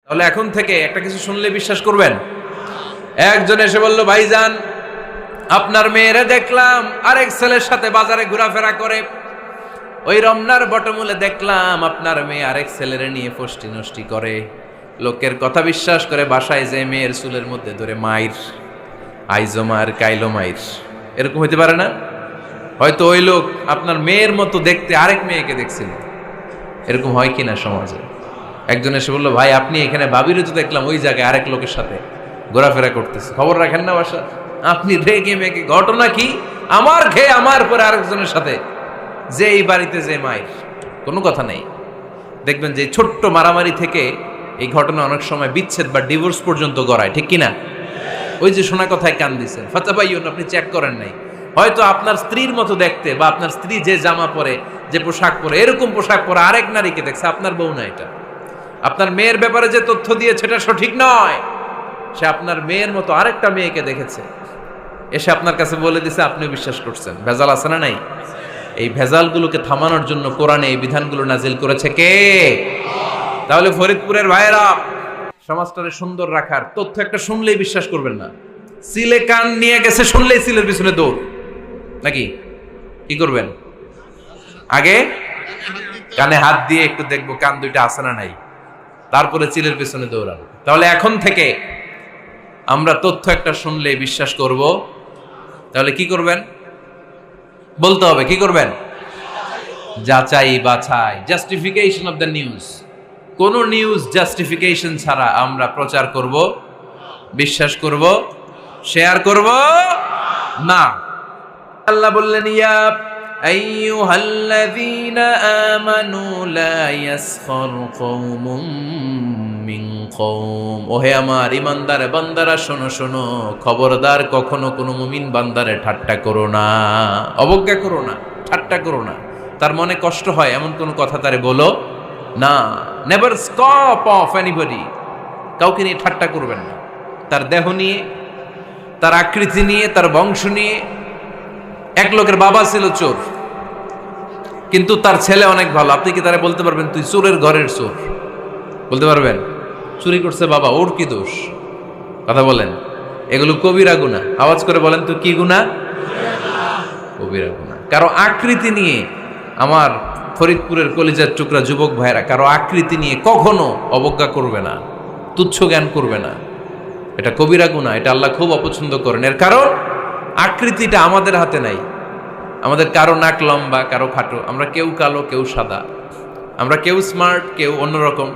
তাহলে এখন থেকে একটা কিছু শুনলে বিশ্বাস করবেন। একজন এসে বলল, ভাইজান আপনার মেয়েরে দেখলাম আরেক ছেলের সাথে বাজারে ঘোরাফেরা করে, ওই রমনার বটমূলে দেখলাম আপনার মেয়ে আরেক ছেলেরে নিয়ে ফষ্টি নষ্টি করে, লোকের কথা বিশ্বাস করে বাসায় যে মেয়ের চুলের মধ্যে ধরে মাইর, আইজো মার কাইলো মাইর। এরকম হইতে পারে না? হয়তো ওই লোক আপনার মেয়ের মতো দেখতে আরেক মেয়েকে দেখছিল। এরকম হয় কিনা সমাজে? একজন এসে বললো, ভাই আপনি এখানে ভাবিরে তো দেখলাম ওই জায়গায় আরেক লোকের সাথে ঘোরাফেরা করতেছে, খবর রাখেন না বাসা? আপনি রেগে মেগে, ঘটনা কি? আমার খেয়ে আমার পরে আরেকজনের সাথে, যে এই বাড়িতে যে মায়ের কোনো কথা নেই। দেখবেন যে ছোট্ট মারামারি থেকে এই ঘটনা অনেক সময় বিচ্ছেদ বা ডিভোর্স পর্যন্ত গড়ায়, ঠিক কিনা? ওই যে শোনা কথায় কান দিচ্ছেন, ফাতাবাইয়ুন, আপনি চেক করেন নাই। হয়তো আপনার স্ত্রীর মতো দেখতে বা আপনার স্ত্রী যে জামা পরে, যে পোশাক পরে, এরকম পোশাক পরে আরেক নারীকে দেখছে, আপনার বউ না এটা। আপনার মেয়ের ব্যাপারে যে তথ্য দিয়েছে এটা সঠিক নয়, সে আপনার মেয়ের মতো আরেকটা মেয়েকে দেখেছে, এসে আপনার কাছে বলে দিছে, আপনিও বিশ্বাস করছেন। ভেজাল আছে না নাই? এই ভেজালগুলোকে থামানোর জন্য কোরআনে এই বিধানগুলো নাজিল করেছে কে? তাহলে ফরিদপুরের ভাইয়েরা, সমাজটারে সুন্দর রাখার তথ্য একটা শুনলেই বিশ্বাস করবেন না। সিলে কান নিয়ে গেছে শুনলেই সিলের পিছনে দৌড়, নাকি? কি করবেন? আগে কানে হাত দিয়ে একটু দেখবো কান দুইটা আছে না নাই, তারপরে চিলের পিছনে দৌড়ানো। তাহলে এখন থেকে আমরা তথ্য একটা শুনলেই বিশ্বাস করব। তাহলে কি করবেন? বলতে হবে কি করবেন? যাচাই বাছাই, জাস্টিফিকেশন অফ দ্য নিউজ। কোন নিউজ জাস্টিফিকেশন ছাড়া আমরা প্রচার করব, বিশ্বাস করব, শেয়ার করব না। আল্লাহ বললেন, ইয়া আইয়ুহাল্লাযীনা আমানু লা ইয়াসখার কওমুম মিন কওম। ওহে আমার ঈমানদার বান্দারা, শোনো শোনো, খবরদার কখনো কোনো মুমিন বান্দারে ঠাট্টা করো না, অবজ্ঞা করো না, ঠাট্টা করো না। তার মনে কষ্ট হয় এমন কোনো কথা তারে বলো না। Never stop of anybody. কাউকে নিয়ে ঠাট্টা করবেন না, তার দেহ নিয়ে, তার আকৃতি নিয়ে, তার বংশ নিয়ে। এক লোকের বাবা ছিল চোর, কিন্তু তার ছেলে অনেক ভালো। আপনি কি তারা বলতে পারবেন তুই চোরের ঘরের চোর? বলতে পারবেন? চুরি করছে বাবা, ওর কি দোষ? কথা বলেন। এগুলো কবিরা গুনাহ। আওয়াজ করে বলেন তো, কি গুনাহ? কবিরা গুনাহ। কারো আকৃতি নিয়ে, আমার ফরিদপুরের কলিজার টুকরা যুবক ভাইরা, কারো আকৃতি নিয়ে কখনো অবজ্ঞা করবে না, তুচ্ছ জ্ঞান করবে না। এটা কবিরা গুনাহ, এটা আল্লাহ খুব অপছন্দ করেন। এর কারণ আকৃতিটা আমাদের হাতে নাই। আমাদের কারো নাক লম্বা, কারো খাটো, আমরা কেউ কালো, কেউ সাদা, আমরা কেউ স্মার্ট, কেউ অন্যরকম।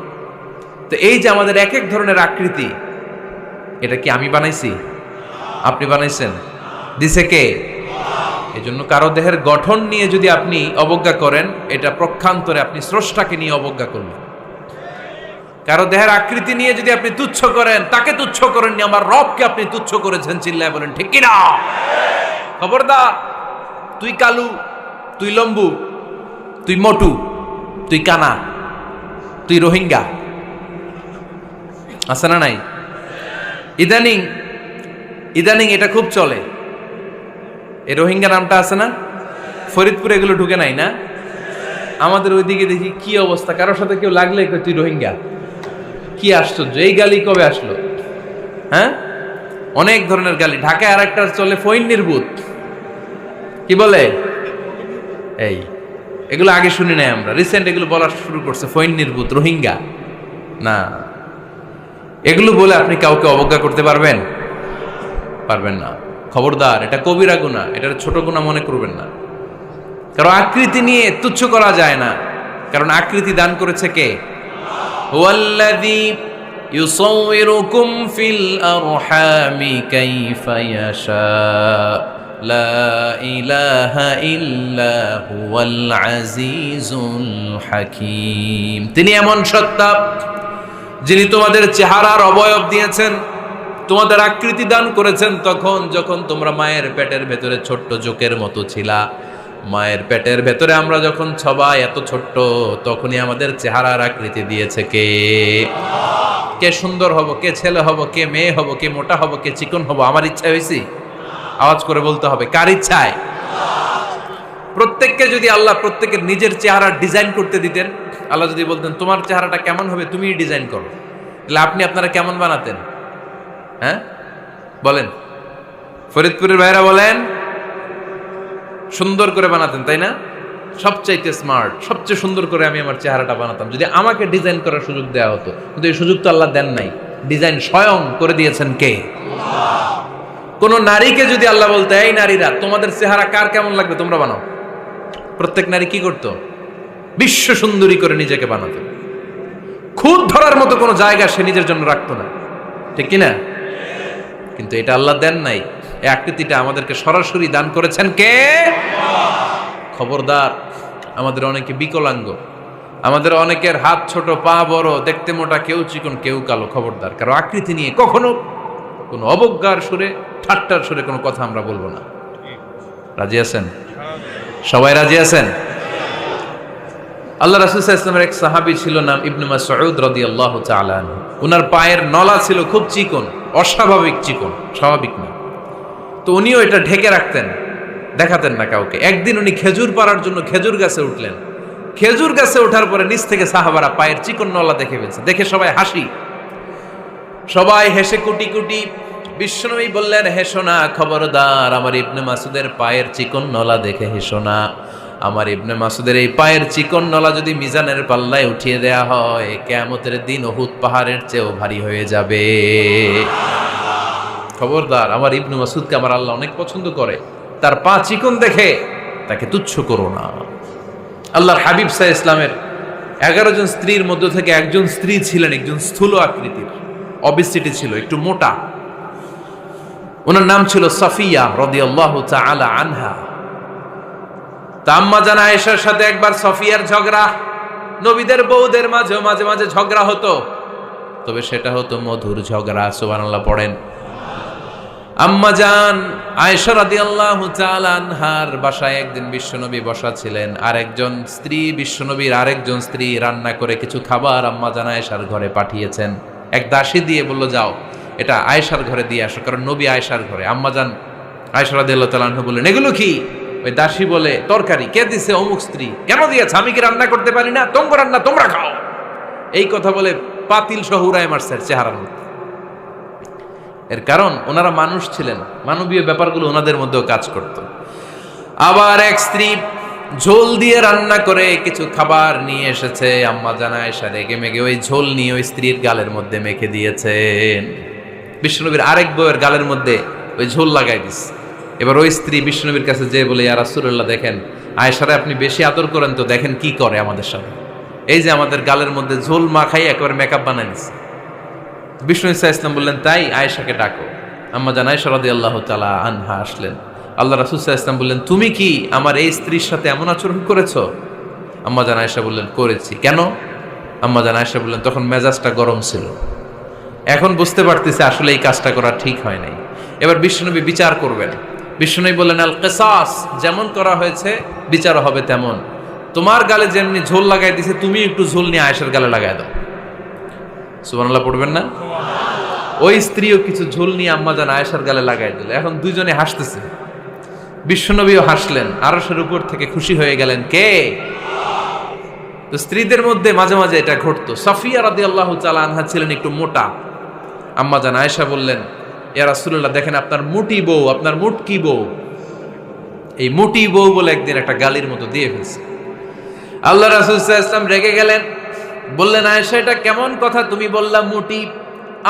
তো এই যে আমাদের এক এক ধরনের আকৃতি, এটা কি আমি বানাইছি? আপনি বানাইছেন? দিছে কে? এই জন্য কারো দেহের গঠন নিয়ে যদি আপনি অবজ্ঞা করেন, এটা প্রক্ষান্তরে আপনি স্রষ্টাকে নিয়ে অবজ্ঞা করলেন। কারো দেহের আকৃতি নিয়ে যদি আপনি তুচ্ছ করেন, তাকে তুচ্ছ করেননি, আমার রবকে আপনি তুচ্ছ করেছেন। চিল্লায় বলেন ঠিক কিনা? খবরদার, তুই কালু, তুই লম্বু, তুই মোটু, তুই কানা, তুই রোহিঙ্গা, আছে না নাই? ইদানিং ইদানিং এটা খুব চলে। এই রোহিঙ্গা নামটা আছে না? ফরিদপুরে এগুলো ঢুকে নাই না? আমাদের ওইদিকে দেখি কি অবস্থা, কারোর সাথে কেউ লাগলে তুই রোহিঙ্গা। কি আশ্চর্য, এই গালি কবে আসলো? হ্যাঁ, অনেক ধরনের গালি। ঢাকায় আর একটা চলে ফইন নির্বুত, কি বলে? এই এগুলো আগে শুনি নাই আমরা, রিসেন্ট এগুলো বলা শুরু করছে। ফইন নির্বুত, রোহিঙ্গা না। এগুলো বলে আপনি কাউকে অবজ্ঞা করতে পারবেন? পারবেন না। খবরদার, এটা কবিরা গুনাহ, এটা ছোট গুনাহ মনে করবেন না। কারণ আকৃতি নিয়ে তুচ্ছ করা যায় না, কারণ আকৃতি দান করেছে কে? হুয়াল্লাযী ইউসাউইরুকুম ফিল আরহামি কাইফা ইয়াশা, লা ইলাহা ইল্লা হুয়াল আজিজুল হাকীম। তিনি এমন সত্তা, যিনি তোমাদের চেহারার অবয়ব দিয়েছেন, তোমাদের আকৃতি দান করেছেন তখন যখন তোমরা মায়ের পেটের ভেতরে ছোট্ট জোকের মতো ছিলা। মায়ের পেটের ভেতরে আমরা যখন সবাই এত ছোট্ট, তখনই আমাদের চেহারার আকৃতি দিয়েছে কে? কে সুন্দর হব, কে ছেলে হব, কে মেয়ে হব, কে মোটা হব, কে চিকন হব, আমার ইচ্ছা হয়েছি? আওয়াজ করে বলতে হবে, কার ইচ্ছায়? প্রত্যেককে যদি আল্লাহ প্রত্যেকের নিজের চেহারা ডিজাইন করতে দিতেন, আল্লাহ যদি বলতেন তোমার চেহারাটা কেমন হবে তুমি ডিজাইন করো, তাহলে আপনি আপনারা কেমন বানাতেন? হ্যাঁ বলেন, ফরিদপুরের ভাইরা বলেন, সুন্দর করে বানাতেন তাই না? সবচাইতে স্মার্ট, সবচেয়ে সুন্দর করে আমি আমার চেহারাটা বানাতাম যদি আমাকে ডিজাইন করার সুযোগ দেওয়া হতো। কিন্তু এই সুযোগ তো আল্লাহ দেন নাই। ডিজাইন স্বয়ং করে দিয়েছেন কে? কোন নারীকে যদি আল্লাহ বলতে, এই নারীরা তোমাদের চেহারা কার কেমন লাগবে তোমরা বানাও, প্রত্যেক নারী কি করতো? বিশ্ব সুন্দরী করে নিজেকে বানাতো। খুদ ধরার মতো কোনো জায়গা সে নিজের জন্য রাখতো না, ঠিক কিনা? কিন্তু এটা আল্লাহ দেন নাই। এই আকৃতিটা আমাদেরকে সরাসরি দান করেছেন কে? খবরদার, আমাদের অনেকে বিকলাঙ্গ, আমাদের অনেকের হাত ছোট, পা বড়, দেখতে মোটা, কেউ চিকন কেউ কালো। খবরদার, কারো আকৃতি নিয়ে কখনো কোনো অবজ্ঞার সুরে, ঠাট্টার সুরে কোনো কথা আমরা বলবো না। রাজি আছেন? সবাই রাজি আছেন? আল্লাহ রাসূল সাল্লাল্লাহু আলাইহি ওয়াসাল্লামের এক সাহাবী ছিল, নাম ইবনে মাসউদ রাদিয়াল্লাহু তাআলা আনহু। উনার পায়ের নলা ছিল খুব চিকন, অস্বাভাবিক চিকন, স্বাভাবিক না। তো উনিও এটা ঢেকে রাখতেন, দেখাতেন না কাউকে। একদিন উনি খেজুর পাড়ার জন্য খেজুর গাছে উঠলেন। খেজুর গাছে ওঠার পরে নিচ থেকে সাহাবারা পায়ের চিকন নলা দেখে ফেলছে। দেখে সবাই হাসি, সবাই হেসে কুটি কুটি। বিশ্বনবী বললেন, হেসো না, খবরদার, আমার ইবনে মাসুদের পায়ের চিকন নলা দেখে হেসো না। আমার ইবনে মাসুদের এই পায়ের চিকন নলা যদি মিজানের পাল্লায় উঠিয়ে দেয়া হয়, কিয়ামতের দিন উহুদ পাহাড়ের চেয়েও ভারী হয়ে যাবে। খবরদার, আমার ইবনে মাসুদকে আমার আল্লাহ অনেক পছন্দ করে, তার পা চিকন দেখে তাকে তুচ্ছ করো না। আল্লাহর হাবিব সাল্লাল্লাহু আলাইহি ইসলামের 11 জন স্ত্রীর মধ্য থেকে একজন স্ত্রী ছিলেন একজন স্থূল আকৃতির, অবিসিটি ছিল, একটু মোটা। ওনার নাম ছিল সাফিয়া রাদিয়াল্লাহু তাআলা আনহা। আম্মা জান আয়েশার সাথে একবার সাফিয়ার ঝগড়া। নবীদের বউদের মাঝে মাঝে মাঝে ঝগড়া হতো, তবে সেটা হতো মধুর ঝগড়া। সুবহানাল্লাহ পড়েন। আম্মা জান আয়েশা রাদিয়াল্লাহু তাআলা আনহার বাসায় একদিন বিশ্বনবী বসা ছিলেন। আরেকজন স্ত্রী, বিশ্বনবীর আরেকজন স্ত্রী রান্না করে কিছু খাবার আম্মা জান আয়েশার ঘরে পাঠিয়েছেন। এক দাসী দিয়ে বলল, যাও এটা আয়েশার ঘরে দিয়ে আসো, কারণ নবী আয়েশার ঘরে। আম্মা জান আয়েশা রাদিয়াল্লাহু তাআলা আনহা বললেন, এগুলো কি? ওই দাসী বলে, তরকারি। কে দিছে? অমুক স্ত্রী। কেন দিয়েছে? আমি কি রান্না করতে পারি না? তোমরা রান্না তোমরা খাও। এই কথা বলে পাতিল সহ উড়ায় মারছে চেহারার মধ্যে। এর কারণ ওনারা মানুষ ছিলেন, মানবীয় ব্যাপারগুলো ওনাদের মধ্যেও কাজ করত। আবার এক স্ত্রী ঝোল দিয়ে রান্না করে কিছু খাবার নিয়ে এসেছে। আম্মা জান আয়েশা রেগে মেগে ওই ঝোল নিয়ে ওই স্ত্রীর গালের মধ্যে মেখে দিয়েছেন। বিশ্বনবীর আরেক বউয়ের গালের মধ্যে ওই ঝোল লাগাই দিচ্ছে। এবার ওই স্ত্রী বিশ্বনবীর কাছে যেয়ে বলে, ইয়া রাসূলুল্লাহ, দেখেন আয়েশারে আপনি বেশি আদর করেন তো, দেখেন কি করে আমাদের সাথে। এই যে আমাদের গালের মধ্যে ঝোল মাখাই একেবারে মেকআপ বানাই দিচ্ছে। বিষ্ণু ইসা ইসলাম বললেন, তাই আয়েশাকে ডাকো। আম্মা জান আয়েশা রাদিয়াল্লাহু তাআলা আনহা আসলেন। আল্লাহ রাসূল সাল্লাল্লাহু আলাইহি ওয়াসাল্লাম বললেন, তুমি কি আমার এই স্ত্রীর সাথে এমন আচরণ করেছো? আম্মা জান আয়েশা বললেন, করেছি। কেন? আম্মা জান আয়েশা বললেন, তখন মেজাজটা গরম ছিল, এখন বুঝতে পারতেছি আসলে এই কাজটা করা ঠিক হয় নাই। এবার বিশ্বনবী বিচার করবেন। বিশ্বনবী বললেন, আল কিসাস, যেমন করা হয়েছে বিচার হবে তেমন। তোমার গালে যেমনি ঝোল লাগাই দিছে, তুমি একটু ঝোল নিয়ে আয়েশার গালে লাগাই দাও। সুবহানাল্লাহ পড়বেন না? ওই স্ত্রীও কিছু ঝোল নিয়ে আম্মা জান আয়েশার গালে লাগাই দিল। এখন দুইজনে হাসতেছে, বিশ্বনবীও হাসলেন, আরশের উপর থেকে খুশি হয়ে গেলেন কে? তো স্ত্রীদের মধ্যে মাঝে মাঝে এটা ঘটতো। সাফিয়া রাদিয়াল্লাহু তাআলা আনহা ছিলেন একটু মোটা। আম্মা জান আয়েশা বললেন, ইয়া রাসূলুল্লাহ, দেখেন আপনার মুটি বউ, আপনার মুটকি বউ, এই মুটি বউ বলে একদিন একটা গালির মতো দিয়ে ফেলছে। আল্লাহ রাসূল সাল্লাল্লাহু আলাইহি ওয়াসাল্লাম রেগে গেলেন, বললেন, আয়েশা এটা কেমন কথা তুমি বললা মুটি?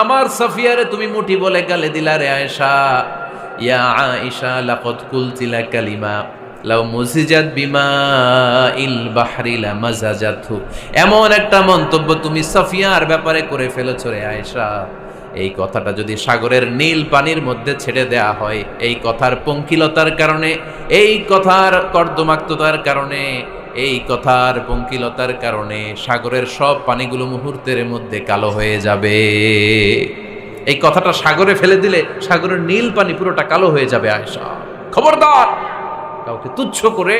আমার সাফিয়ারে তুমি মুটি বলে গালে দিলা রে আয়েশা। ইয়া আয়েশা লাকাদ কুলতি লা কালিমা লাউ মুজিজাত বিমাইল বাহরি লামাজাজাতহু। এমন একটা মন্তব্য তুমি সাফিয়ার ব্যাপারে করে ফেলেছো রে আয়েশা, এই কথাটা যদি সাগরের নীল পানির মধ্যে ছেড়ে দেয়া হয়, এই কথার পঙ্কিলতার কারণে, এই কথার কর্দমাক্ততার কারণে, এই কথার পঙ্কিলতার কারণে সাগরের সব পানিগুলো মুহূর্তের মধ্যে কালো হয়ে যাবে। এই কথাটা সাগরে ফেলে দিলে সাগরের নীল পানি পুরোটা কালো হয়ে যাবে। আয়েশা, খবরদার, কাউকে তুচ্ছ করে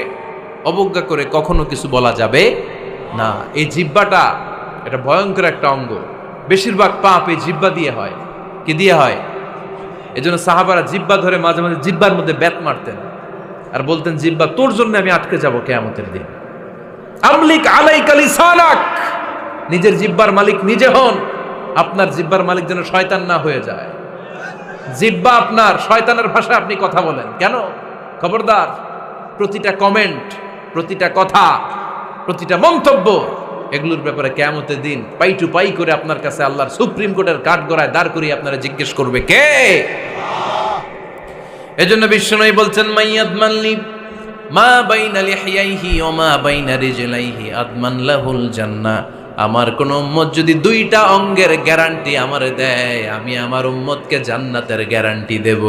অবজ্ঞা করে কখনো কিছু বলা যাবে না। এই জিহ্বাটা এটা ভয়ঙ্কর একটা অঙ্গ। বেশিরভাগ পাপ এই জিহ্বা দিয়ে হয়। কি দিয়ে হয়? এজন্য সাহাবারা জিহ্বা ধরে মাঝে মাঝে জিহ্বার মধ্যে ব্যাত মারতেন আর বলতেন, জিহ্বা তোর জন্য আমি আটকে যাব কিয়ামতের দিন। আমলিক আলাইকা লিসানাক, নিজের জিহ্বার মালিক নিজে হন। আপনার জিব্বার মালিক যেন শয়তান না হয়ে যায়। জিব্বা আপনার, শয়তানের ভাষায় আপনি কথা বলেন কেন? খবরদার, প্রতিটা কমেন্ট, প্রতিটা কথা, প্রতিটা মন্তব্য, এগুলোর ব্যাপারে কিয়ামতের দিন পাই টু পাই করে আপনার কাছে আল্লাহর সুপ্রিম কোর্টের কাঠগড়ায় দাঁড় করিয়ে আপনারা জিজ্ঞেস করবে কে? এজন্য বিশ্বনবী বলছেন, মাইয়াদমানলি মা বাইনা লিহইয়াইহি ওয়া মা বাইনা রিজলাইহি আদমান লাহুল জান্নাহ। আমার কোন উম্মত যদি দুইটা অঙ্গের গ্যারান্টি আমারে দেয়, আমি আমার উম্মতকে জান্নাতের গ্যারান্টি দেব।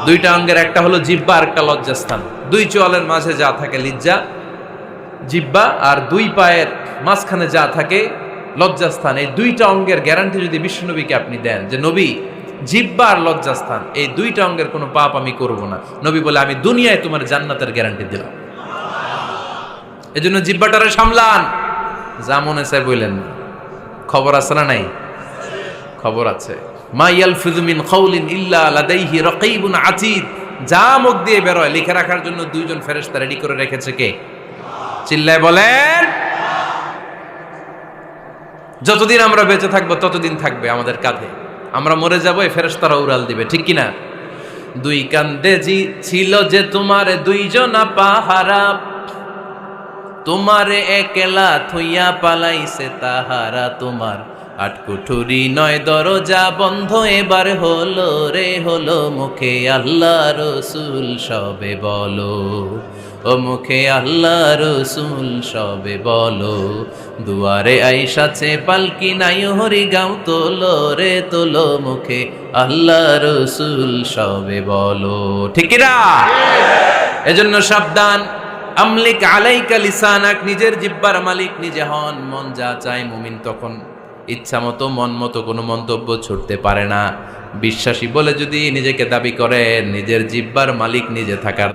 দুইটা অঙ্গের, একটা হলো জিহ্বা আর একটা লজ্জাস্থান। দুই চোয়ালের মাঝে যা থাকে লিজ্জা, জিহ্বা, আর দুই পায়ের মাঝখানে যা থাকে লজ্জাস্থান। এই দুইটা অঙ্গের গ্যারান্টি যদি বিশ্বনবীকে আপনি দেন যে নবী জিহ্বা আর লজ্জাস্থান এই দুইটা অঙ্গের কোনো পাপ আমি করব না, নবী বলে আমি দুনিয়ায় তোমার জান্নাতের গ্যারান্টি দিলাম। এজন্য জিহ্বাটারে সামলান, যা মনে চায় বললেন না। খবর আছে না নাই? খবর আছে। মা ইয়ালফিযু মিন কাউলিন ইল্লা লাদাইহি রাকীবুন আতীদ। যা মুখ দিয়ে বের হয় লিখে রাখার জন্য দুইজন ফেরেশতা রেডি করে রেখেছে কে? চিল্লায় বলেন। যতদিন আমরা বেঁচে থাকবো ততদিন থাকবে আমাদের কাঁধে। আমরা মরে যাবো, এই ফেরেশতারা উড়াল দিবে, ঠিক কিনা? দুই কান্দে জি ছিল যে তোমার দুইজনা পাহারা, তোমারে একলা থইয়া পালাইছে তাহারা। তোমার আটকুঠুরি নয় দরজা বন্ধ এবার হলো রে হলো, মুখে আল্লাহ রসুল সবে বলো, ও মুখে আল্লাহ রসুল সবে বলো। দুয়ারে আইসাছে পালকি নাই হরি গাও তোলো রে তোলো, মুখে আল্লাহ রসুল সবে বলো, ঠিক না? এজন্য সাবধান। আমলিক আলাইকা লিসানাক, নিজের জিহ্বার মালিক নিজে হন। মন যা চায় মুমিন তখন ইচ্ছা মতো মন মতো কোনো মন্তব্য ছুটতে পারে না। বিশ্বাসী বলে যদি নিজেকে দাবি করেন, নিজের জিহ্বার মালিক নিজে থাকার